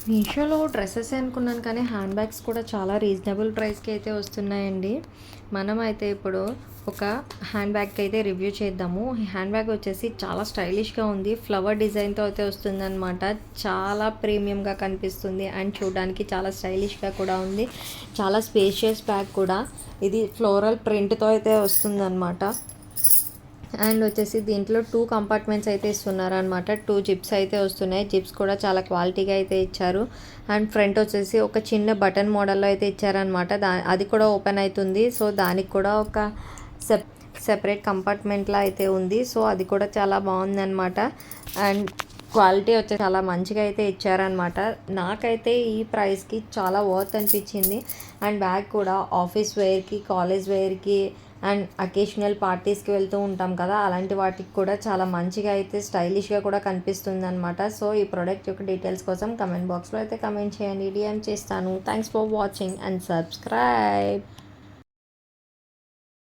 మీషోలో డ్రెస్సెసే అనుకున్నాను కానీ హ్యాండ్ బ్యాగ్స్ కూడా చాలా రీజనబుల్ ప్రైస్‌కి అయితే వస్తున్నాయండి. మనమైతే ఇప్పుడు ఒక హ్యాండ్ బ్యాగ్‌కి అయితే రివ్యూ చేద్దాము. ఈ హ్యాండ్ బ్యాగ్ వచ్చేసి చాలా స్టైలిష్‌గా ఉంది. ఫ్లవర్ డిజైన్‌తో అయితే వస్తుందనమాట. చాలా ప్రీమియంగా కనిపిస్తుంది అండ్ చూడడానికి చాలా స్టైలిష్‌గా కూడా ఉంది. చాలా స్పేషియస్ బ్యాగ్ కూడా. ఇది ఫ్లోరల్ ప్రింట్‌తో అయితే వస్తుందనమాట. అండ్ వచ్చేసి దీంట్లో 2 కంపార్ట్మెంట్స్ అయితే ఇస్తున్నారనమాట. 2 జిప్స్ అయితే వస్తున్నాయి. జిప్స్ కూడా చాలా క్వాలిటీగా అయితే ఇచ్చారు. అండ్ ఫ్రంట్ వచ్చేసి ఒక చిన్న బటన్ మోడల్‌లో అయితే ఇచ్చారనమాట. అది కూడా ఓపెన్ అయితుంది. సో, దానికి కూడా ఒక సెప్ సెపరేట్ కంపార్ట్మెంట్‌లా అయితే ఉంది. సో, అది కూడా చాలా బాగుందనమాట. అండ్ క్వాలిటీ వచ్చేసి చాలా మంచిగా అయితే ఇచ్చారనమాట. నాకైతే ఈ ప్రైస్‌కి చాలా వర్త్ అనిపించింది. అండ్ బ్యాగ్ కూడా ఆఫీస్ వేర్‌కి, కాలేజ్ వేర్‌కి అండ్ అకేషనల్ పార్టీస్‌కి వెళ్తూ ఉంటాం కదా! అలాంటి వాటికి కూడా చాలా మంచిగా అయితే స్టైలిష్‌గా కూడా కనిపిస్తుందనమాట. సో, ఈ ప్రొడక్ట్ యొక్క డీటెయిల్స్ కోసం కామెంట్ బాక్స్‌లో అయితే కామెంట్ చేయండి. డీఎం చేస్తాను. Thanks for watching and subscribe.